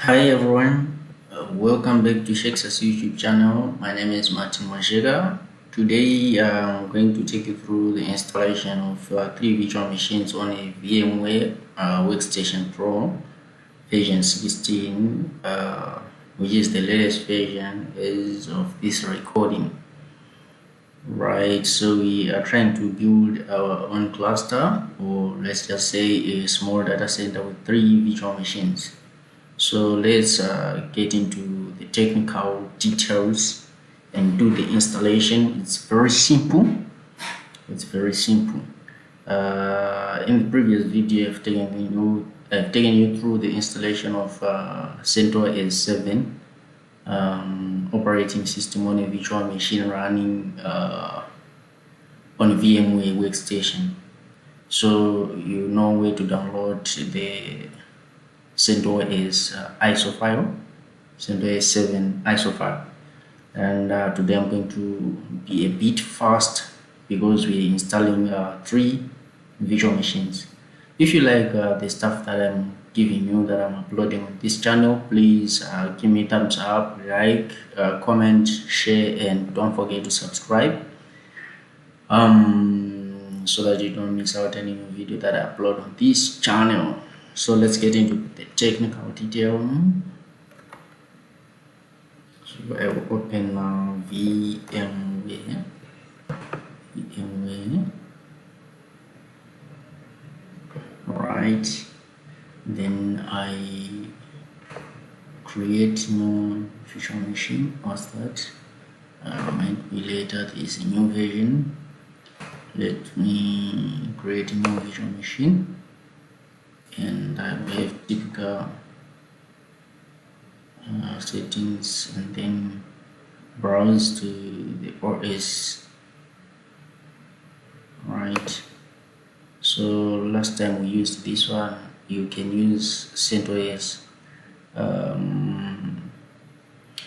Hi everyone, welcome back to Shexa's YouTube channel. My name is Martin Mashega. Today I'm going to take you through the installation of 3 virtual machines on a VMware Workstation Pro version 16, which is the latest version as of this recording. Right, so we are trying to build our own cluster, or let's just say a small data center with 3 virtual machines. So let's get into the technical details and do the installation. It's very simple. In the previous video, I've taken you through the installation of CentOS 7 operating system on a virtual machine running on a VMware workstation. So you know where to download the CentOS ISO file, CentOS 7 ISO file, and today I'm going to be a bit fast because we're installing 3 virtual machines. If you like the stuff that I'm giving you, that I'm uploading on this channel, please give me a thumbs up, like, comment, share, and don't forget to subscribe so that you don't miss out any new video that I upload on this channel. So let's get into the technical detail. So I will open VMWare. Right, then I create new virtual machine. What's that? Remind me later, there is a new version. Let me create a new virtual machine, and I will have typical settings, and then browse to the OS. Right, so last time we used this one. You can use CentOS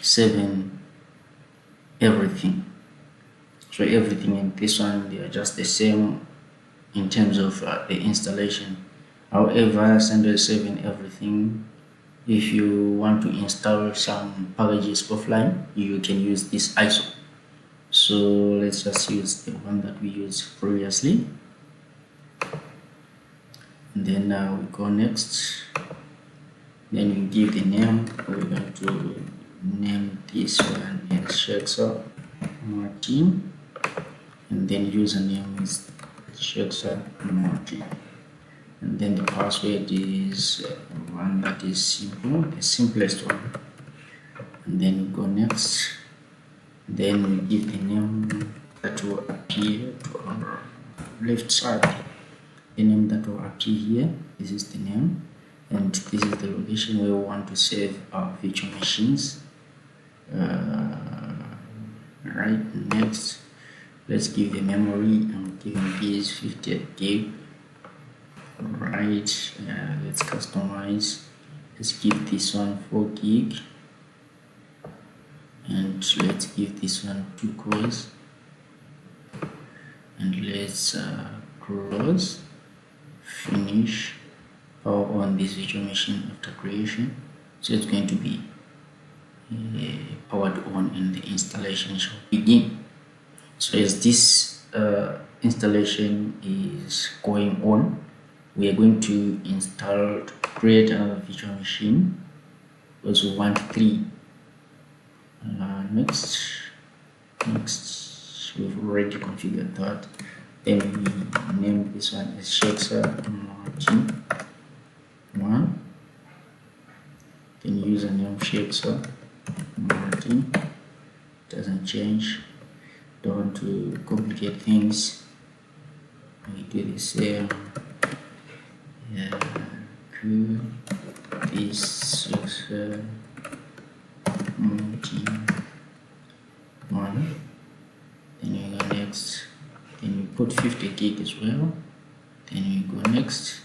7 everything. So everything in this one, they are just the same in terms of the installation. However, CentOS 7 everything, if you want to install some packages offline, you can use this ISO. So let's just use the one that we used previously, and then we go next. Then we give the name. We're going to name this one as Shexa Martin, and then username is Shexa Martin, and then the password is one that is simple, the simplest one, and then we go next. Then we give the name that will appear to our left side, the name that will appear here. This is the name, and this is the location where we want to save our virtual machines. Right, next let's give the memory. I'm giving this 58 gig. Right, let's customize. Let's give this one 4 gig, and let's give this one 2 cores, and let's close, finish, power on this virtual machine after creation. So it's going to be powered on, and the installation shall begin. So as this installation is going on, we are going to create another virtual machine because we want 3. Next, we've already configured that. Then we name this one as Shexa Martin 1. Then username Shexa Martin, doesn't change. Don't want to complicate things. We do the same. This Martin 1. Then we go next. Then we put 50 gig as well. Then we go next.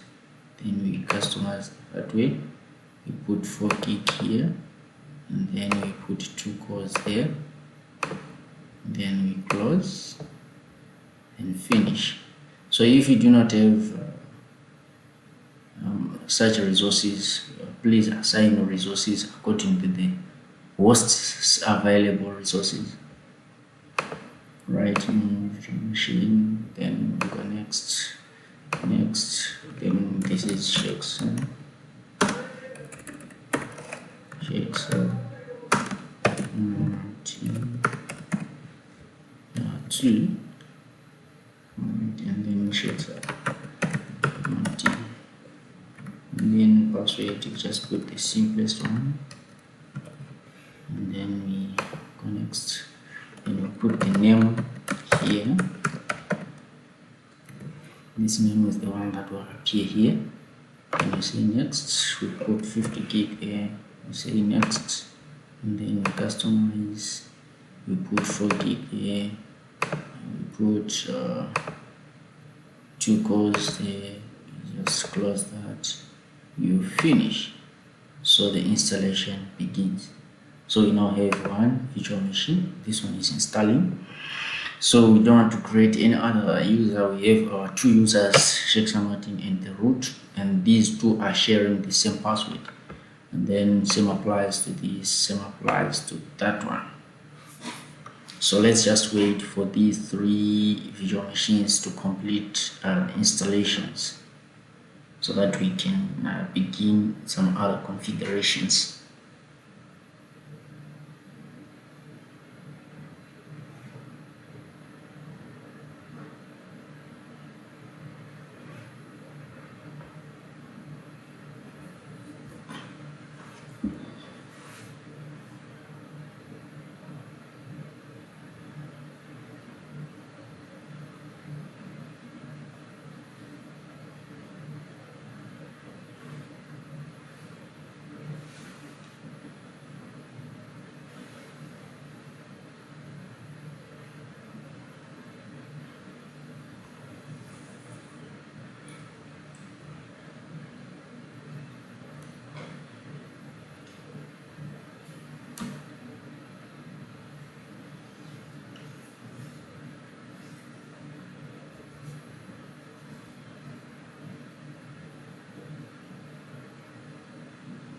Then we customize that way. We put 4 gig here, and then we put 2 cores there. Then we close and finish. So if you do not have such resources please assign your resources according to the host's available resources. Right, machine, then we go next, then this is Shexa, T2, and then Shexa, and then password, you just put the simplest one, and then we go next, then we put the name here. This name is the one that will appear here. And you say next, we put 50 gig there, we say next, and then customize, we put 4 gig here, and we put 2 cores there, you just close that, you finish. So the installation begins. So we now have one virtual machine, this one is installing. So we don't want to create any other user. We have our 2 users, Shexa Martin and the root, and these 2 are sharing the same password. And then same applies to this, same applies to that one. So let's just wait for these 3 virtual machines to complete installations so that we can begin some other configurations.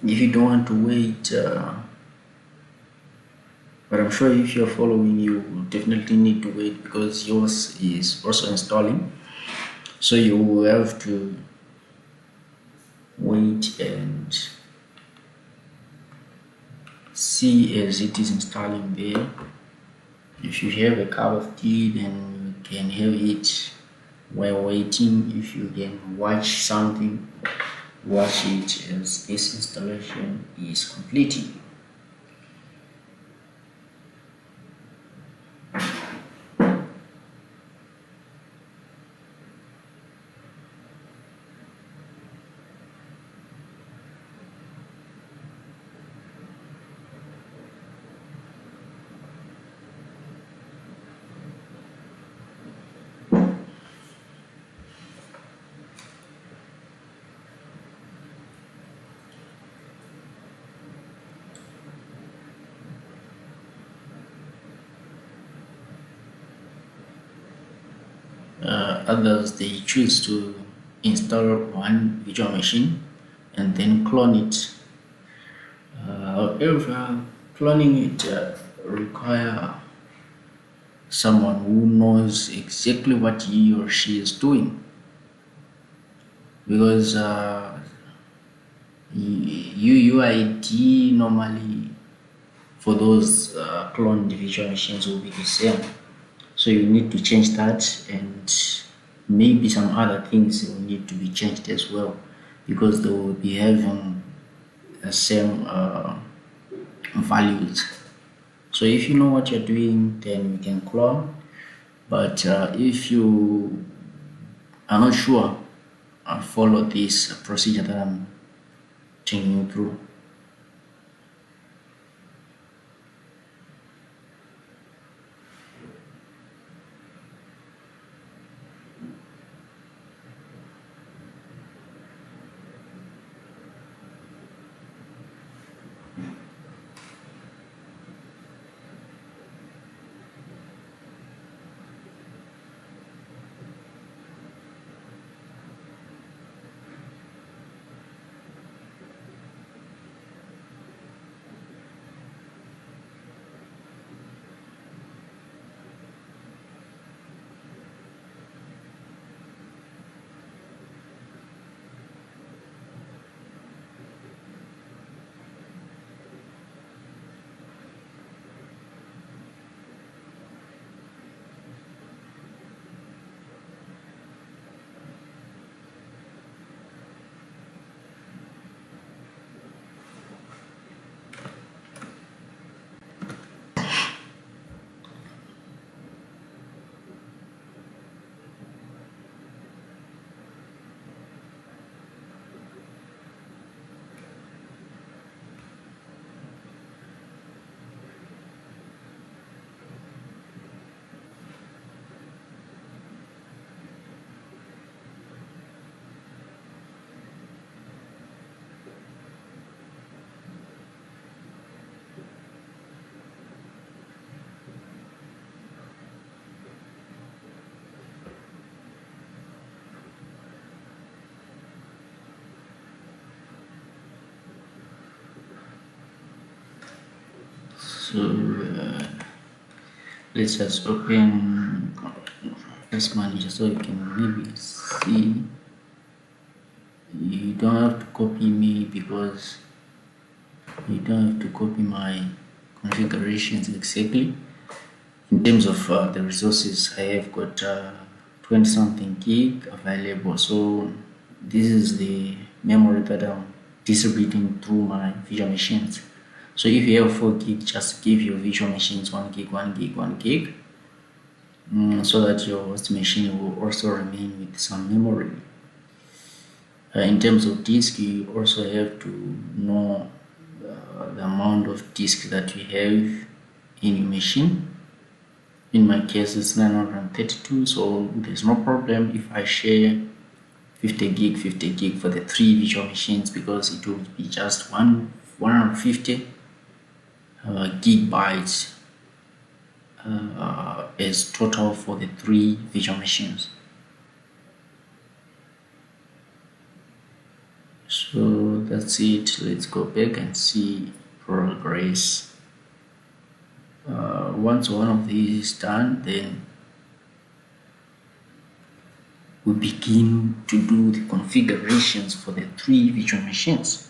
If you don't want to wait, but I'm sure if you're following, you will definitely need to wait because yours is also installing. So you will have to wait and see as it is installing there. If you have a cup of tea, then you can have it while waiting. If you can watch something, watch it as this installation is completing. Others, they choose to install one virtual machine and then clone it. However, cloning it require someone who knows exactly what he or she is doing, because UUID normally for those cloned virtual machines will be the same. So you need to change that, and maybe some other things will need to be changed as well, because they will be having the same values. So if you know what you're doing, then you can clone. But if you are not sure, follow this procedure that I'm taking you through. So let's just open Task Manager so you can maybe see. You don't have to copy me because you don't have to copy my configurations exactly. In terms of the resources, I have got 20 something gig available. So this is the memory that I'm distributing through my virtual machines. So if you have 4 gig, just give your virtual machines 1 gig, 1 gig, 1 gig, so that your host machine will also remain with some memory. In terms of disk, you also have to know the amount of disk that you have in your machine. In my case, it's 932, so there's no problem if I share 50 gig for the 3 virtual machines, because it will be just 150 gigabytes as total for the 3 virtual machines. So that's it. Let's go back and see progress. Once one of these is done, then we begin to do the configurations for the 3 virtual machines.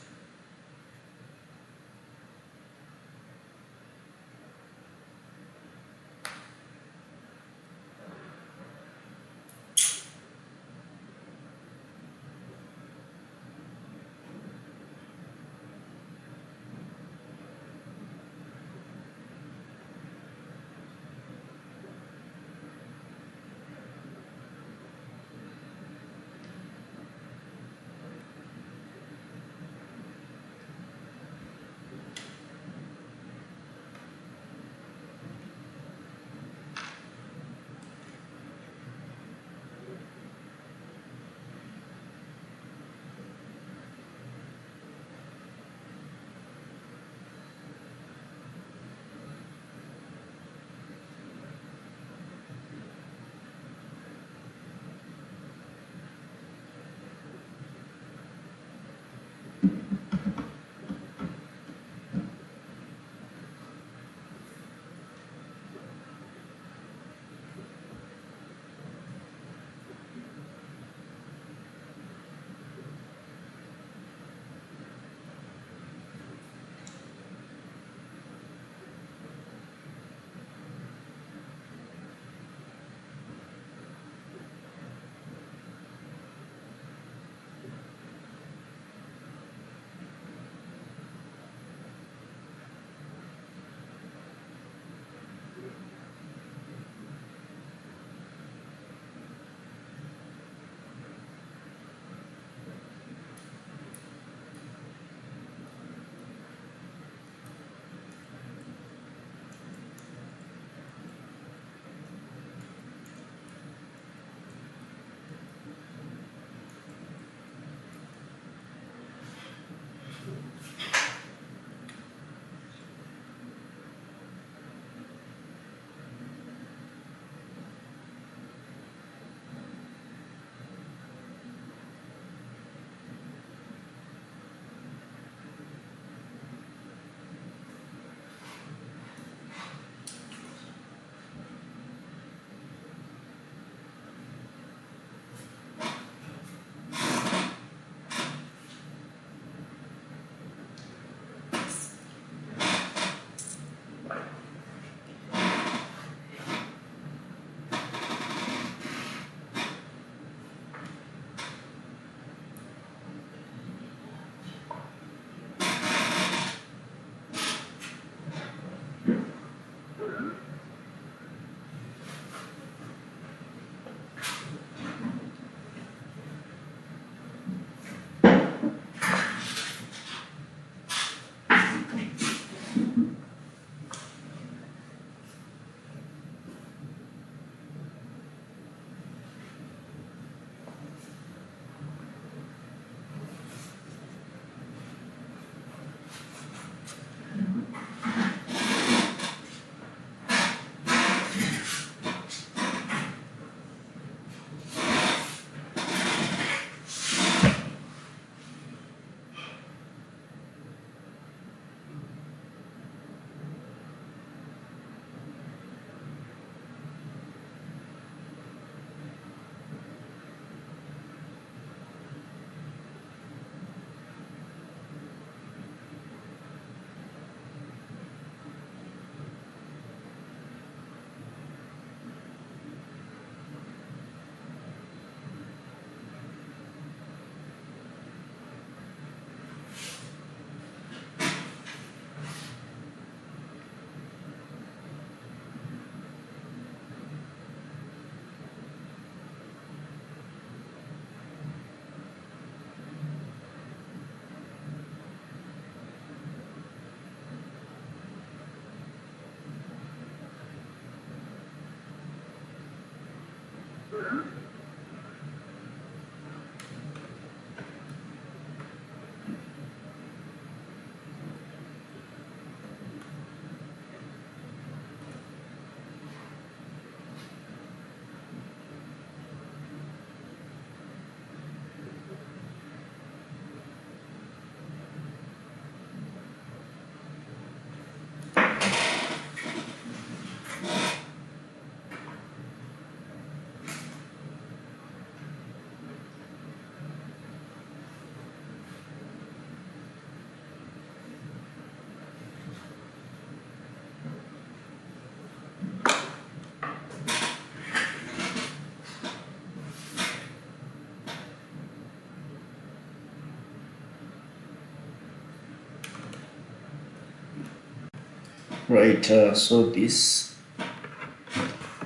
Right, so this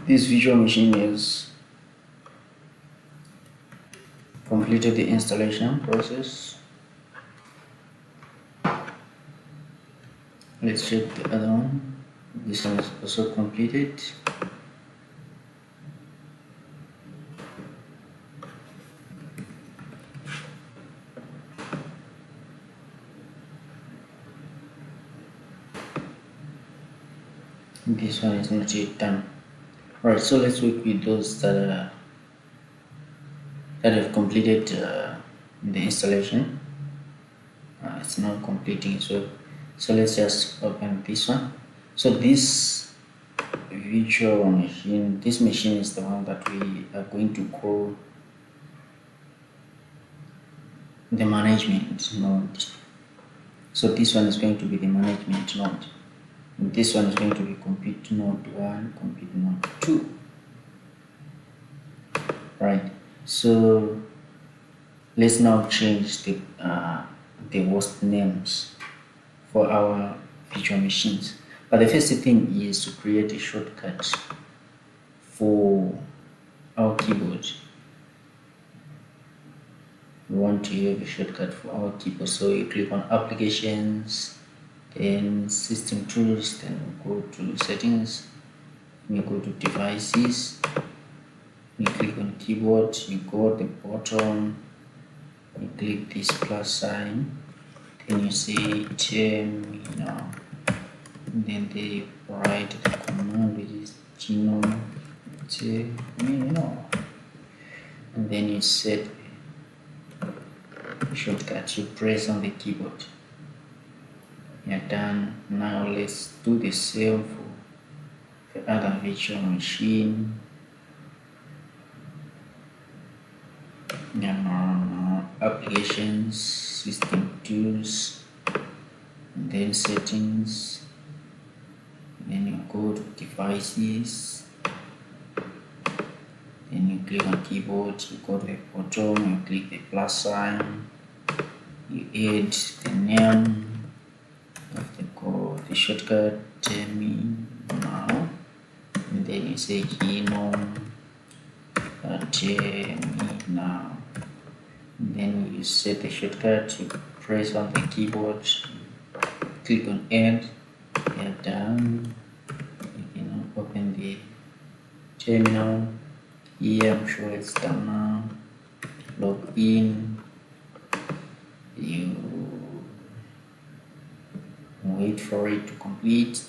virtual machine is completed the installation process. Let's check the other one. This one is also completed. This one is not yet done. Right, so let's work with those that have completed the installation. It's not completing, so let's just open this one. So this virtual machine, this machine is the one that we are going to call the management node. So this one is going to be the management node. And this one is going to be compute node 1, compute node 2. Right, so let's now change the host names for our virtual machines. But the first thing is to create a shortcut for our keyboard. We want to have a shortcut for our keyboard, so you click on applications, then system tools, then go to settings, you go to devices, you click on keyboard, you go at the bottom, you click this plus sign, then you say terminal, then they write the command which is genome terminal, and then you set shortcut, you press on the keyboard. You're done. Now let's do the same for the other virtual machine. Applications, system tools, and then settings, and then you go to devices, then you click on keyboard, you go to the bottom, you click the plus sign, you add the name of the shortcut terminal, and then you say genome terminal. Then you set the shortcut, you press on the keyboard, click on add, you're done. You can open the terminal. Here I'm sure it's done now. Log in, you wait for it to complete.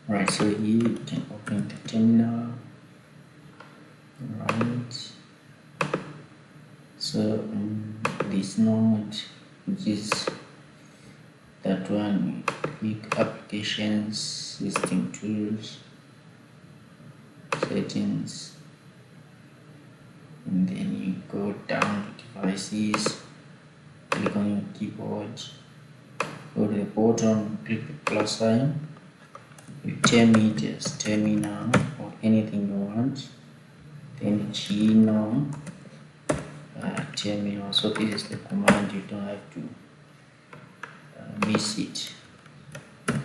Right, so here you can open the terminal. Right, so this node, which is that one, click applications, system tools, settings, and then you go down to devices, click on your keyboard, go to the bottom, click the plus sign, you term it as terminal or anything you want, then genome terminal. So this is the command, you don't have to miss it.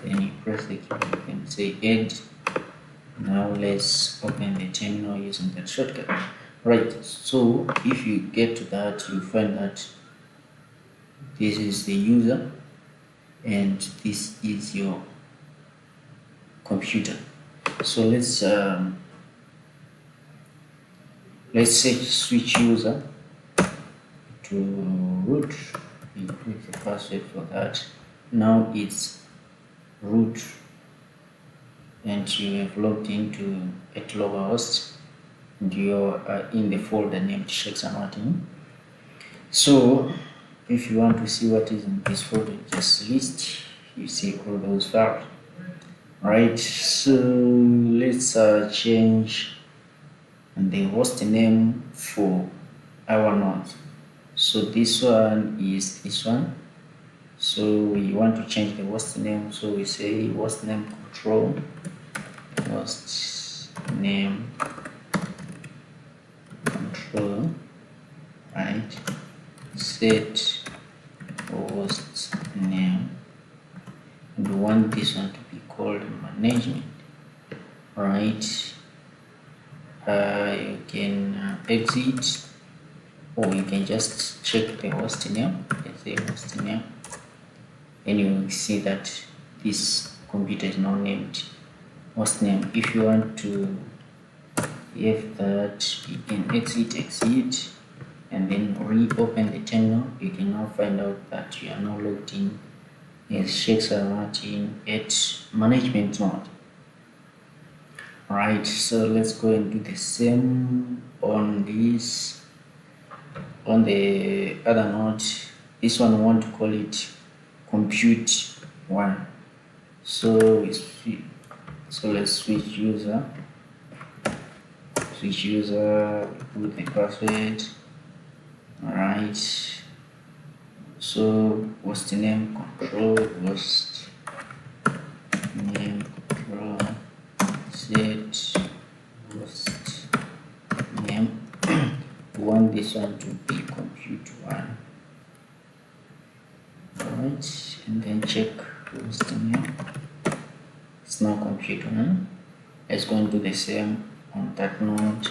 Then you press the keyboard and say add. Now let's open the terminal using that shortcut. Right, so if you get to that, you find that this is the user and this is your computer. So let's say switch user to root. You put the password for that. Now it's root and you have logged into a global host and you are in the folder named Shexa. So if you want to see what is in this folder, just list, you see all those files. Right, so let's change the host name for our node. So this one is this one. So we want to change the host name, so we say host name control, host name control, right, set host name want this one to be called management. Alright, you can exit, or you can just check the host name. Let's say host name, and you will see that this computer is now named host name. If you want to have that, you can exit, and then reopen the terminal. You can now find out that you are now logged in as Shexa Martin at management mode. Right, so let's go and do the same on this. On the other node, this one I want to call it compute 1. So let's switch user, with the password. Alright, so host name control, host name control, set host name. We want this one to be compute 1. Alright, and then check host name. It's now compute 1. Let's go and do the same on that node.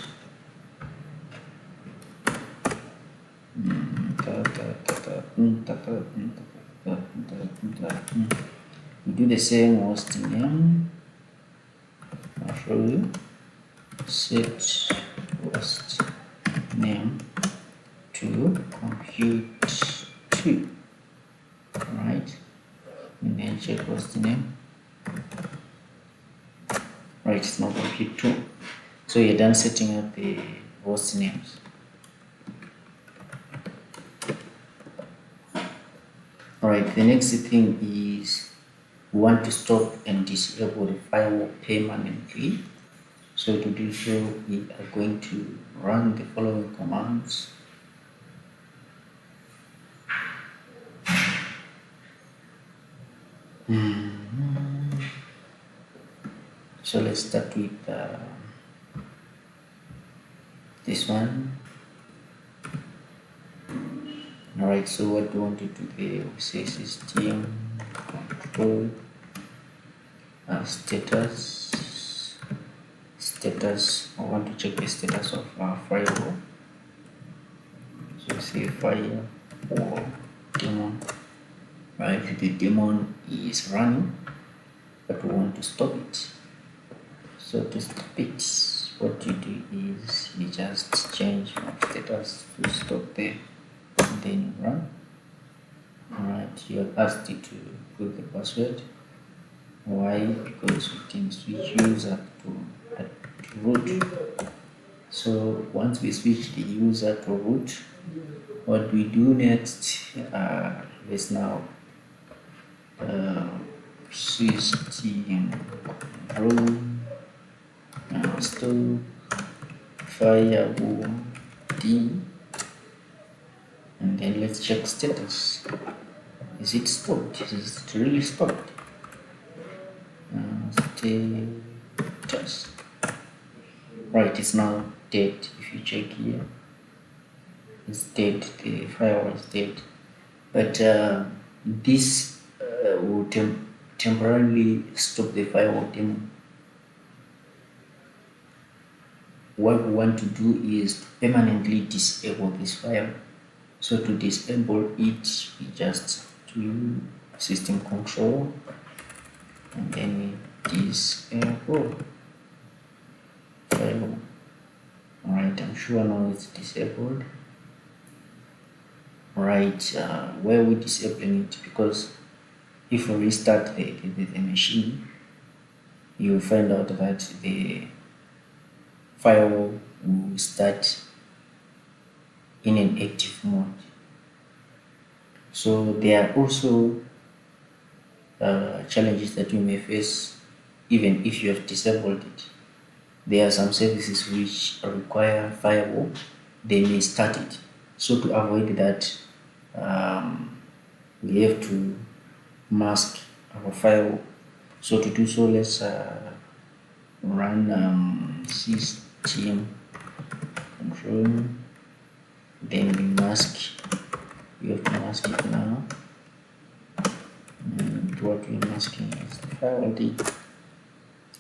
We do the same host name. I'll show you. Set host name to compute 2. Right, and then check host name. Right, it's now compute 2. So you're done setting up the host names. Alright, the next thing is we want to stop and disable the firewall permanently. So to do so, we are going to run the following commands. So let's start with this one. Alright, so what do we want to do there? We say system control status. I want to check the status of our firewall. So say firewall daemon. Right, the daemon is running, but we want to stop it. So to stop it, what you do is you just change from status to stop there, and then you run. Alright, you are asked to put the password. Why? Because we can switch user to root. So once we switch the user to root, what we do next is now system control stop firewall D, and then let's check status. Is it stopped? Is it really stopped? Status. Right, it's now dead. If you check here, it's dead. The firewall is dead. But this will temporarily stop the firewall daemon. What we want to do is to permanently disable this firewall. So to disable it, we just do system control, and then we disable firewall. Alright, I'm sure now it's disabled. Alright, where we disabling it, because if we restart the machine, you will find out that the firewall will start in an active mode. So there are also challenges that you may face even if you have disabled it. There are some services which require firewall, they may start it. So to avoid that, we have to mask our firewall. So to do so, let's run system control, then we mask. We have to mask it now, and what we're masking is the firewall D.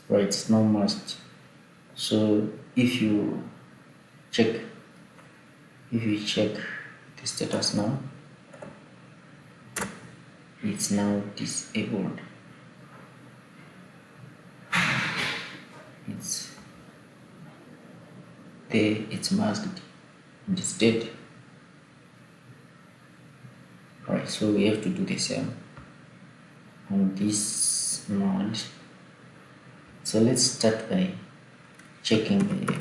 Right, it's not masked. So if you check the status now, it's now disabled. It's there, it's masked, and it's dead. Right, so we have to do the same on this node. So let's start by checking the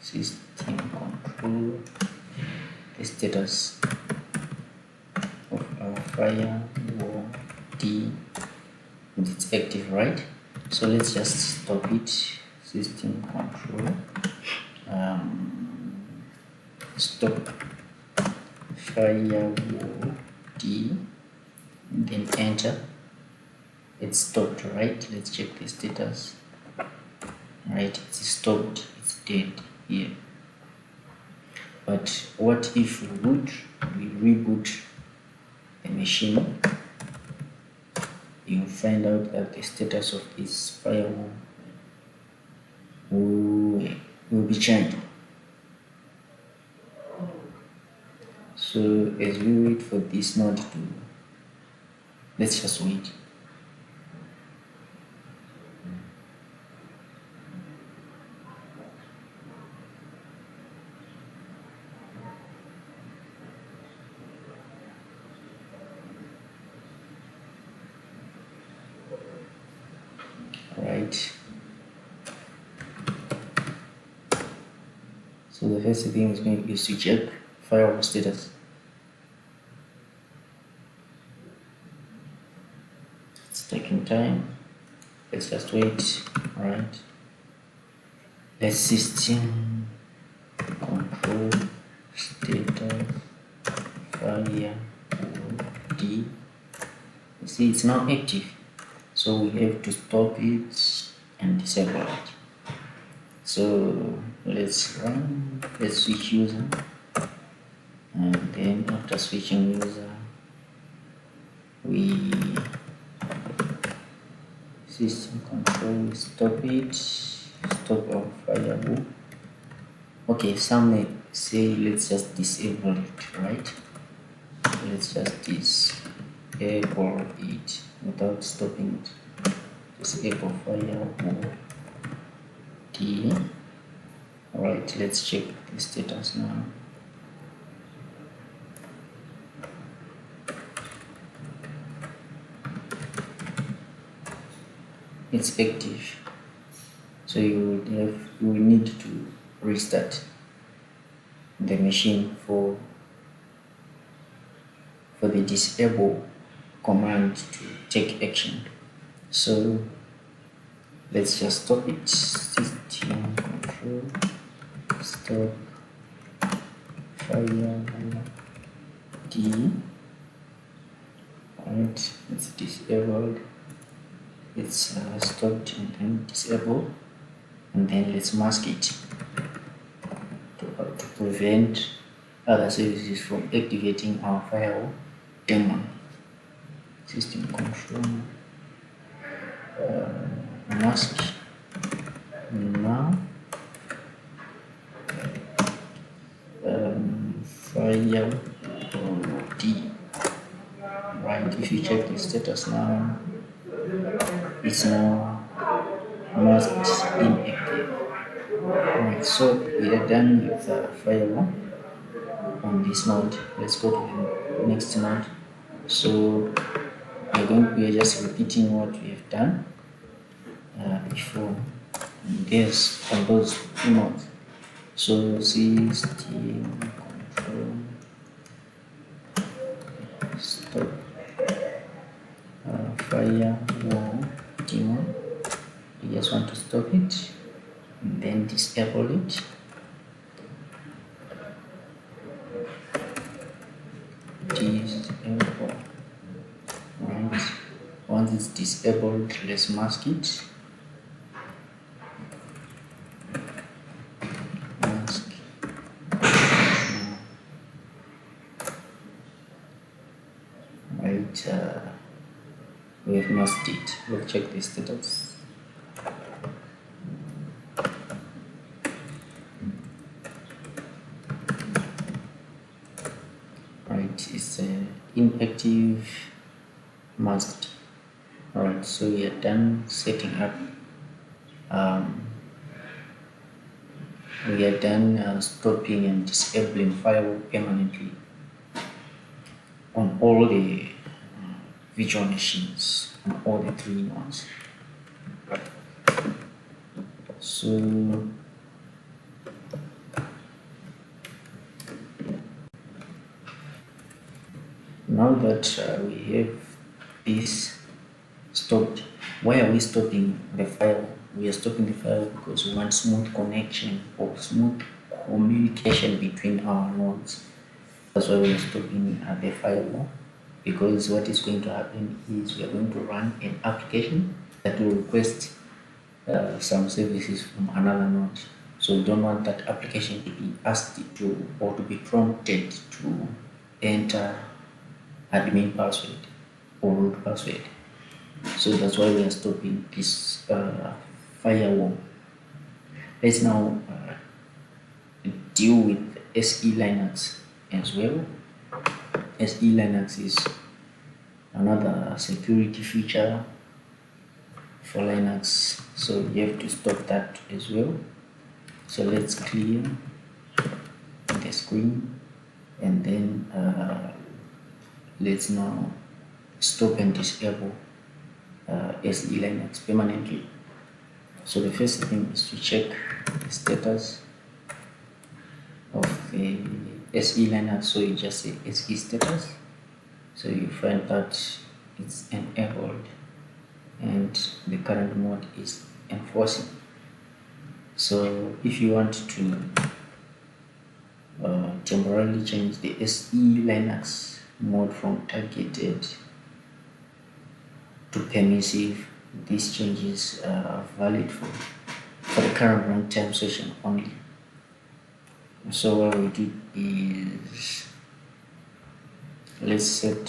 system control, the status of our firewall D, and it's active, right? So let's just stop it. System control, stop firewall D, and then enter. It's stopped, right? Let's check the status. Right, it's stopped, it's dead here. But what if we reboot the machine? You find out that the status of this firewall will be changed. So as we wait for this node to, let's just wait. Right. So the first thing is to check firewall status. It's taking time. Let's just wait. Right. Let's system control status firewall D. You see, it's now active. So we have to stop it and disable it. So let's switch user, and then after switching user, we system control, stop it, stop our firewall. Okay, some may say let's just disable it, right? Let's just disable it without stopping it. Disable firewall D. Alright, let's check the status now. It's active, so you will need to restart the machine for the disable command to take action. So let's just stop it. System control, stop firewall D. Alright, it's disabled. It's stopped and then disabled, and then let's mask it to prevent other services from activating our firewall daemon. System control, mask now, firewall D. Right, if you check the status now, it's now masked inactive. Right, so we are done with the firewall on this node. Let's go to the next node. So we are just repeating what we have done before. There's on those two nodes. So system control, stop firewall daemon. You just want to stop it and then disable it. Disable. Right. Once it's disabled, let's mask it. Mask. Right. we have masked it. We'll check the status. Right, it's inactive, masked. Alright, so we are done setting up. We are done stopping and disabling Firewall permanently on all the virtual machines, on all the 3 ones. So now that we have this stopped, why are we stopping the Firewall? We are stopping the Firewall because we want smooth connection or smooth communication between our nodes. That's why we are stopping the Firewall, because what is going to happen is we are going to run an application that will request some services from another node. So we don't want that application to be asked to or to be prompted to enter admin password or root password. So that's why we are stopping this Firewall. Let's now deal with SELinux as well. SELinux is another security feature for Linux, so you have to stop that as well. So let's clear the screen, and then let's now stop and disable SELinux permanently. So the first thing is to check the status of the SELinux. So you just say SE status, so you find that it's enabled and the current mode is enforcing. So if you want to temporarily change the SELinux mode from targeted to permissive, these changes are valid for the current runtime session only. So what we do is, let's set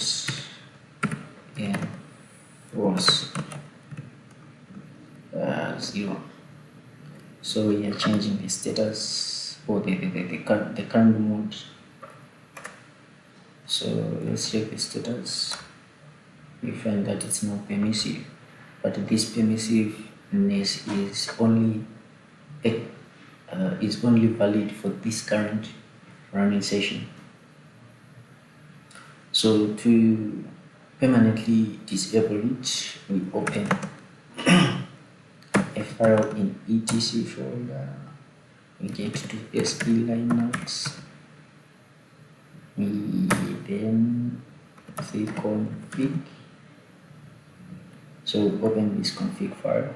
was 0. So we are changing the status or the current mode. So let's check the status. We find that it's not permissive, but this permissiveness is only valid for this current running session. So to permanently disable it, we open a file in etc folder. We get to SELinux. We then say config. So we open this config file,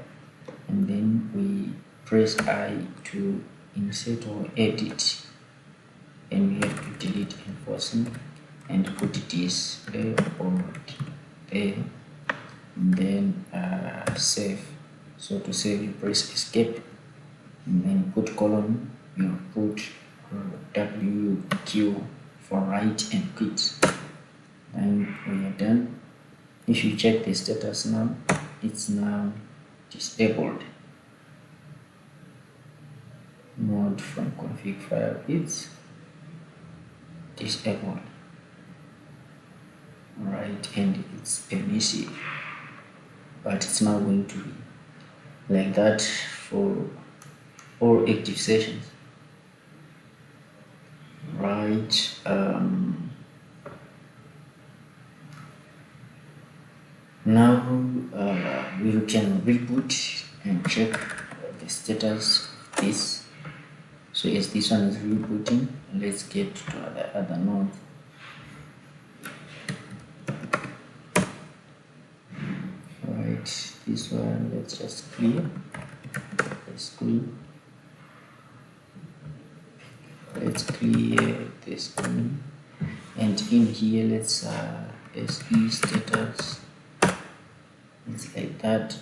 and then we press I to insert or edit, and we have to delete enforcing and put this there or there, and then save. So to save, you press escape, and then put colon, you put WQ for write and quit, and we are done. If you check the status now, it's now disabled. Mode from config file is disabled. Right, and it's permissive, but it's now going to be like that for all active sessions. Right. Now we can reboot and check the status of this. So as this one is rebooting, let's get to the other node. Right, this one, let's just clear the screen. Let's clear the screen, and in here let's SE status. It's like that.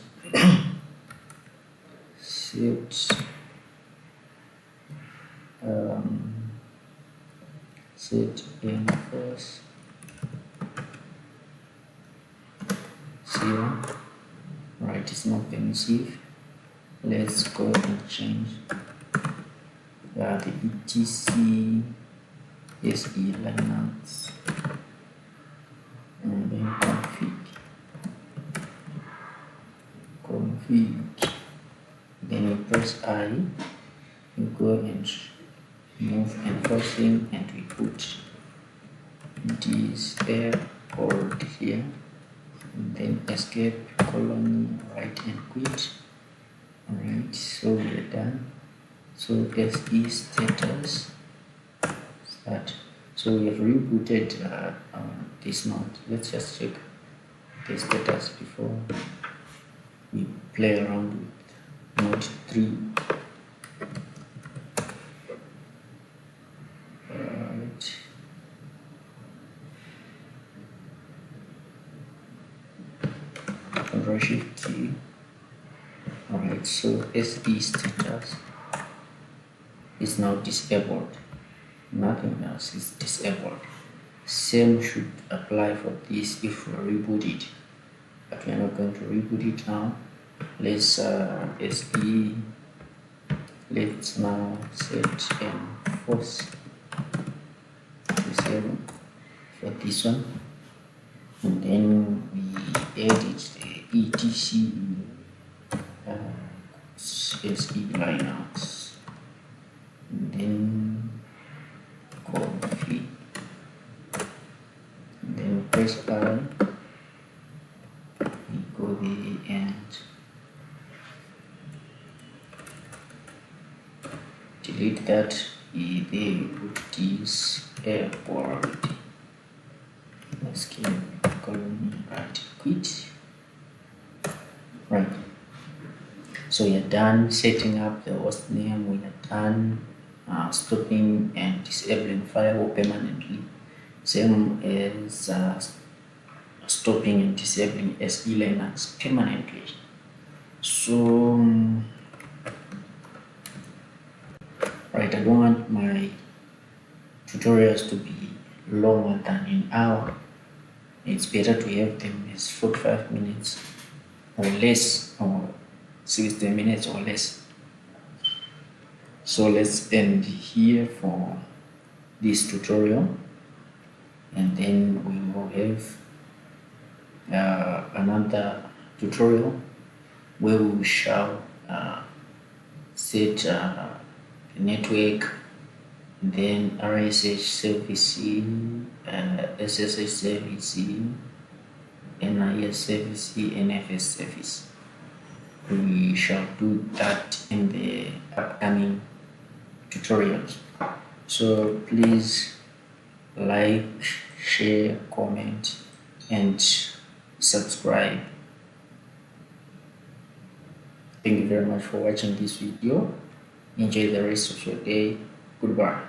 set enforce, set 0. Right, it's not permissive. Let's go and change the etc SELinux and then config, then you press I, you go and move enforcing, and we put this hold here, and then escape colon right and quit. Alright, so we are done. So SE status start. So we have rebooted this node. Let's just check the status before we play around with node 3. Alright. Control-Shift key. Alright, so SE status is now disabled. Nothing else is disabled. Same should apply for this if we reboot it, but we are not going to reboot it now. Let's SE. Let's now set enforce disable for this one, and then we edit the etc SELinux, and then config, and then press I, we go there and delete that. They put this word escape colon right quit. Right, so we are done setting up the host name. We are done stopping and disabling firewall permanently, same as stopping and disabling SELinux permanently. So right, I don't want my tutorials to be longer than an hour. It's better to have them as 45 minutes or less, or 60 minutes or less. So let's end here for this tutorial, and then we will have another tutorial where we shall set the network, then RSS servicing, SSH servicing, NIS servicing, NFS service. We shall do that in the upcoming tutorials. So please like, share, comment, and subscribe. Thank you very much for watching this video. Enjoy the rest of your day. Goodbye.